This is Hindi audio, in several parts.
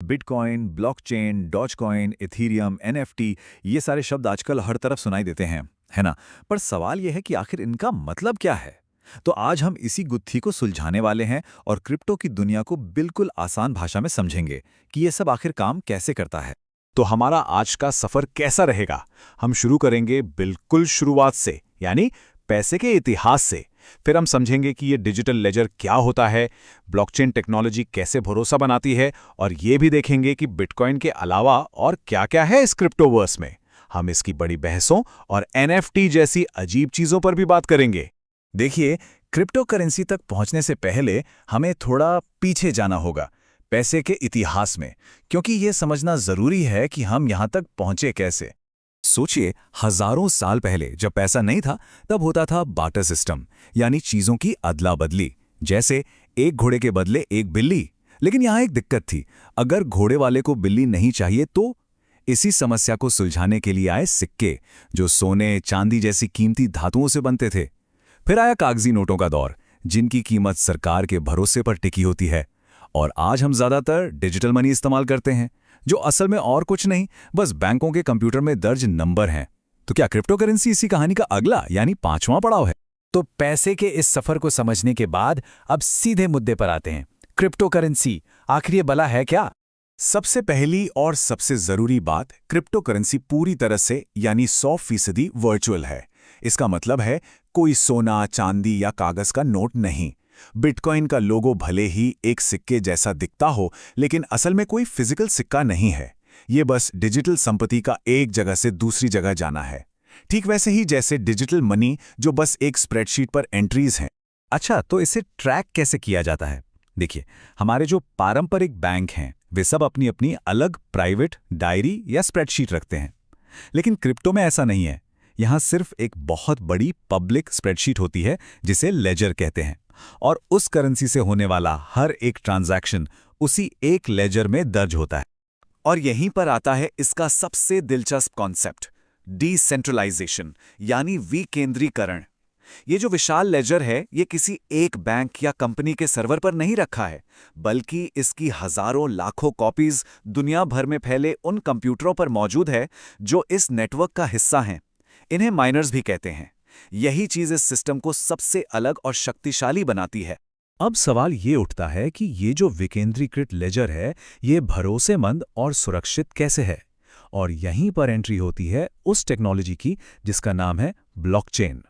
Bitcoin, blockchain, Dogecoin, Ethereum, NFT ये सारे शब्द आजकल हर तरफ सुनाई देते हैं, है ना? पर सवाल यह है कि आखिर इनका मतलब क्या है? तो आज हम इसी गुत्थी को सुलझाने वाले हैं और क्रिप्टो की दुनिया को बिल्कुल आसान भाषा में समझेंगे कि ये सब आखिर काम कैसे करता है। तो हमारा आज का सफर कैसा रहेगा? हम शुरू करेंगे बिल्कुल शुरुआत से, यानी पैसे के इतिहास से। फिर हम समझेंगे कि ये डिजिटल लेजर क्या होता है, ब्लॉकचेन टेक्नोलॉजी कैसे भरोसा बनाती है, और ये भी देखेंगे कि बिटकॉइन के अलावा और क्या-क्या है इस क्रिप्टोवर्स में। हम इसकी बड़ी बहसों और एनएफटी जैसी अजीब चीजों पर भी बात करेंगे। देखिए, क्रिप्टो करेंसी तक पहुंचने से पहले हमें थोड़ा पीछे जाना होगा, पैसे के इतिहास में, क्योंकि ये समझना जरूरी है कि हम यहां तक पहुंचे कैसे। सोचिए, हजारों साल पहले जब पैसा नहीं था, तब होता था बार्टर सिस्टम, यानी चीजों की अदला बदली। जैसे एक घोड़े के बदले एक बिल्ली। लेकिन यहां एक दिक्कत थी, अगर घोड़े वाले को बिल्ली नहीं चाहिए तो? इसी समस्या को सुलझाने के लिए आए सिक्के, जो सोने, चांदी जैसी कीमती धातुओं से बनते थे। फिर आया कागजी नोटों का दौर, जिनकी कीमत सरकार के भरोसे पर टिकी होती है। और आज हम ज्यादातर डिजिटल मनी इस्तेमाल करते हैं, जो असल में और कुछ नहीं, बस बैंकों के कंप्यूटर में दर्ज नंबर हैं। तो क्या क्रिप्टो करेंसी इसी कहानी का अगला यानी 5वां पड़ाव है? तो पैसे के इस सफर को समझने के बाद अब सीधे मुद्दे पर आते हैं। क्रिप्टो करेंसी आखिर ये भला है क्या? सबसे पहली और सबसे जरूरी बात, क्रिप्टो करेंसी पूरी तरह से यानी 100% वर्चुअल है। इसका मतलब है कोई सोना, चांदी या कागज का नोट नहीं। बिटकॉइन का लोगो भले ही एक सिक्के जैसा दिखता हो, लेकिन असल में कोई फिजिकल सिक्का नहीं है। ये बस डिजिटल संपत्ति का एक जगह से दूसरी जगह जाना है। ठीक वैसे ही जैसे डिजिटल मनी, जो बस एक स्प्रेडशीट पर एंट्रीज हैं। अच्छा, तो इसे ट्रैक कैसे किया जाता है? देखिए, हमारे जो पारंपरिक बैंक हैं, वे सब अपनी अपनी अलग प्राइवेट डायरी या स्प्रेडशीट रखते हैं। लेकिन क्रिप्टो में ऐसा नहीं है। यहां सिर्फ एक बहुत बड़ी पब्लिक स्प्रेडशीट होती है, जिसे लेजर कहते हैं। और उस करेंसी से होने वाला हर एक ट्रांजैक्शन उसी एक लेजर में दर्ज होता है। और यहीं पर आता है इसका सबसे दिलचस्प कॉन्सेप्ट, डिसेंट्रलाइजेशन, यानी विकेंद्रीकरण। ये जो विशाल लेजर है, ये किसी एक बैंक या कंपनी के सर्वर पर नहीं रखा है, बल्कि इसकी हजारों लाखों कॉपीज दुनिया भर में फैले उन कंप्यूटरों पर मौजूद है जो इस नेटवर्क का हिस्सा हैं। इन्हें माइनर्स भी कहते हैं। यही चीज इस सिस्टम को सबसे अलग और शक्तिशाली बनाती है। अब सवाल ये उठता है कि ये जो विकेंद्रीकृत लेजर है, ये भरोसेमंद और सुरक्षित कैसे है? और यहीं पर एंट्री होती है उस टेक्नोलॉजी की जिसका नाम है ब्लॉकचेन।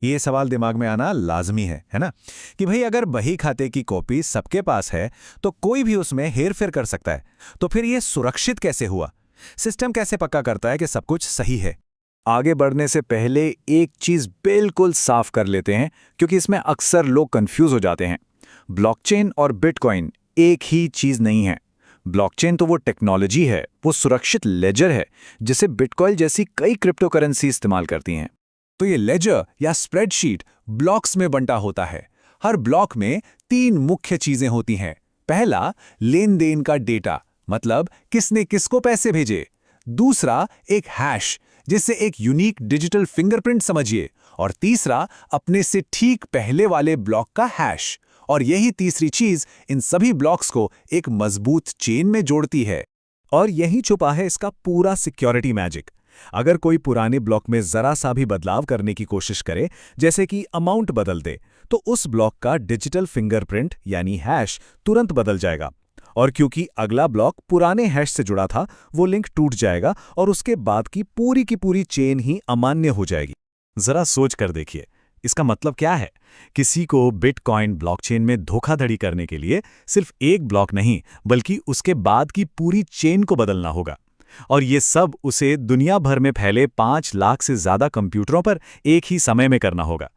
ये सवाल दिमाग में आना लाजमी है ना? कि भाई, अगर बही खाते की कॉपी सबके पास है, तो कोई भी उसमें हेरफेर कर सकता है। तो फिर ये सुरक्षित कैसे हुआ? सिस्टम कैसे पक्का करता है कि सब कुछ सही है? आगे बढ़ने से पहले एक चीज बिल्कुल साफ कर लेते हैं, क्योंकि इसमें अक्सर लोग कंफ्यूज हो जाते हैं। ब्लॉकचेन और बिटकॉइन एक ही चीज नहीं है। ब्लॉकचेन तो वो टेक्नोलॉजी है, वो सुरक्षित लेजर है, जिसे बिटकॉइन जैसी कई क्रिप्टो करेंसी इस्तेमाल करती हैं। तो ये लेजर या स्प्रेडशीट ब्लॉक्स में बंटा होता है। हर ब्लॉक में 3 मुख्य चीजें होती हैं। पहला, लेन देन का डेटा, मतलब किसने किसको पैसे भेजे। दूसरा, एक हैश, जिससे एक यूनिक डिजिटल फिंगरप्रिंट समझिए। और तीसरा, अपने से ठीक पहले वाले ब्लॉक का हैश। और यही तीसरी चीज इन सभी ब्लॉक्स को एक मजबूत चेन में जोड़ती है। और यही छुपा है इसका पूरा सिक्योरिटी मैजिक। अगर कोई पुराने ब्लॉक में जरा सा भी बदलाव करने की कोशिश करे, जैसे कि अमाउंट बदल दे, तो उस ब्लॉक का डिजिटल फिंगरप्रिंट यानी हैश तुरंत बदल जाएगा। और क्योंकि अगला ब्लॉक पुराने हैश से जुड़ा था, वो लिंक टूट जाएगा और उसके बाद की पूरी चेन ही अमान्य हो जाएगी। जरा सोच कर देखिए, इसका मतलब क्या है? किसी को बिटकॉइन ब्लॉकचेन में धोखाधड़ी करने के लिए सिर्फ एक ब्लॉक नहीं, बल्कि उसके बाद की पूरी चेन को बदलना होगा। और ये सब उसे दुनिया भर में फैले 5 लाख से ज्यादा कंप्यूटरों पर एक ही समय में करना होगा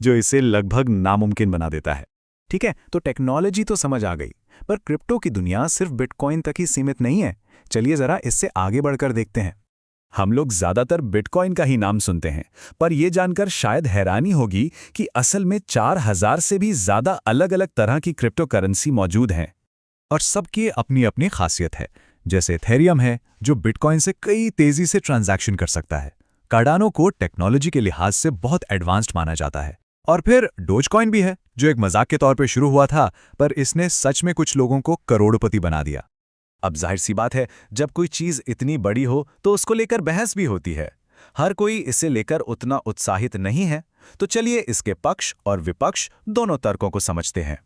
जो इसे लगभग नामुमकिन बना देता है। ठीक है, तो टेक्नोलॉजी तो समझ आ गई, पर क्रिप्टो की दुनिया सिर्फ बिटकॉइन तक ही सीमित नहीं है। चलिए जरा इससे आगे बढ़कर देखते हैं। हम लोग ज्यादातर बिटकॉइन का ही नाम सुनते हैं, पर यह जानकर शायद हैरानी होगी कि असल में 4000 से भी ज्यादा अलग अलग तरह की क्रिप्टो करेंसी मौजूद हैं। और सबकी अपनी अपनी खासियत है। जैसे इथेरियम है, जो बिटकॉइन से कई तेजी से ट्रांजैक्शन कर सकता है। कार्डानो को टेक्नोलॉजी के लिहाज से बहुत एडवांस्ड माना जाता है। और फिर डोजकॉइन भी है, जो एक मजाक के तौर पे शुरू हुआ था, पर इसने सच में कुछ लोगों को करोड़पति बना दिया। अब जाहिर सी बात है, जब कोई चीज इतनी बड़ी हो तो उसको लेकर बहस भी होती है। हर कोई इसे लेकर उतना उत्साहित नहीं है। तो चलिए इसके पक्ष और विपक्ष दोनों तर्कों को समझते हैं।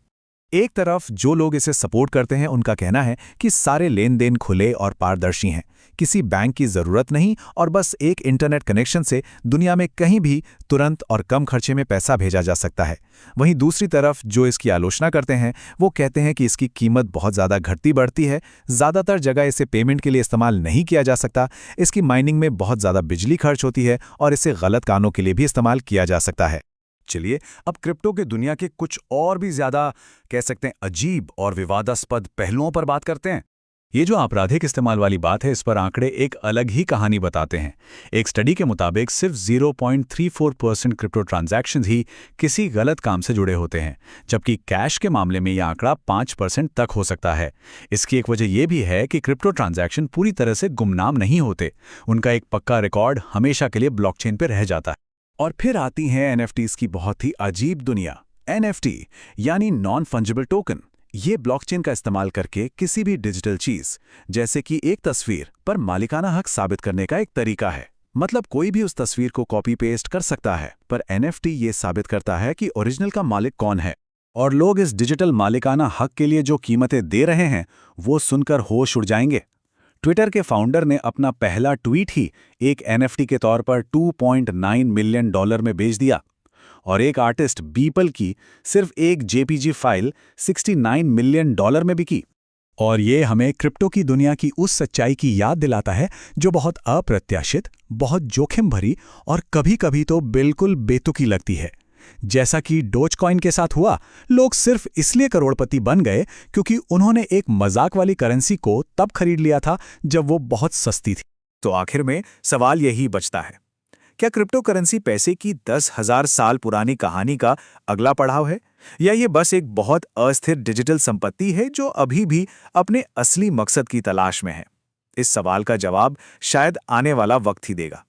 एक तरफ जो लोग इसे सपोर्ट करते हैं उनका कहना है कि सारे लेन देन खुले और पारदर्शी हैं, किसी बैंक की जरूरत नहीं और बस एक इंटरनेट कनेक्शन से दुनिया में कहीं भी तुरंत और कम खर्चे में पैसा भेजा जा सकता है। वहीं दूसरी तरफ जो इसकी आलोचना करते हैं वो कहते हैं कि इसकी कीमत बहुत ज़्यादा घटती बढ़ती है, ज़्यादातर जगह इसे पेमेंट के लिए इस्तेमाल नहीं किया जा सकता, इसकी माइनिंग में बहुत ज़्यादा बिजली खर्च होती है और इसे गलत कामों के लिए भी इस्तेमाल किया जा सकता है। चलिए अब क्रिप्टो के दुनिया के कुछ और भी ज्यादा कह सकते हैं अजीब और विवादास्पद पहलुओं पर बात करते हैं। ये जो आपराधिक इस्तेमाल वाली बात है, इस पर आंकड़े एक अलग ही कहानी बताते हैं। एक स्टडी के मुताबिक सिर्फ 0.34% क्रिप्टो ट्रांजैक्शंस ही किसी गलत काम से जुड़े होते हैं, जबकि कैश के मामले में यह आंकड़ा 5% तक हो सकता है। इसकी एक वजह यह भी है कि क्रिप्टो ट्रांजैक्शन पूरी तरह से गुमनाम नहीं होते, उनका एक पक्का रिकॉर्ड हमेशा के लिए ब्लॉकचेन पर रह जाता है। और फिर आती हैं एनएफटीज की बहुत ही अजीब दुनिया। एनएफटी यानी नॉन फंजिबल टोकन। ये ब्लॉकचेन का इस्तेमाल करके किसी भी डिजिटल चीज जैसे कि एक तस्वीर पर मालिकाना हक साबित करने का एक तरीका है। मतलब कोई भी उस तस्वीर को कॉपी पेस्ट कर सकता है, पर एनएफटी ये साबित करता है कि ओरिजिनल का मालिक कौन है। और लोग इस डिजिटल मालिकाना हक के लिए जो कीमतें दे रहे हैं वो सुनकर होश उड़ जाएंगे। ट्विटर के फाउंडर ने अपना पहला ट्वीट ही एक एनएफटी के तौर पर $2.9 मिलियन में बेच दिया, और एक आर्टिस्ट बीपल की सिर्फ एक जेपीजी फाइल $69 मिलियन में बिकी। और ये हमें क्रिप्टो की दुनिया की उस सच्चाई की याद दिलाता है जो बहुत अप्रत्याशित, बहुत जोखिम भरी और कभी-कभी तो बिल्कुल बेतुकी लगती है। जैसा कि डोजकॉइन के साथ हुआ, लोग सिर्फ इसलिए करोड़पति बन गए क्योंकि उन्होंने एक मजाक वाली करेंसी को तब खरीद लिया था जब वो बहुत सस्ती थी। तो आखिर में सवाल यही बचता है, क्या क्रिप्टो करेंसी पैसे की 10,000 साल पुरानी कहानी का अगला पड़ाव है, या ये बस एक बहुत अस्थिर डिजिटल संपत्ति है जो अभी भी अपने असली मकसद की तलाश में है? इस सवाल का जवाब शायद आने वाला वक्त ही देगा।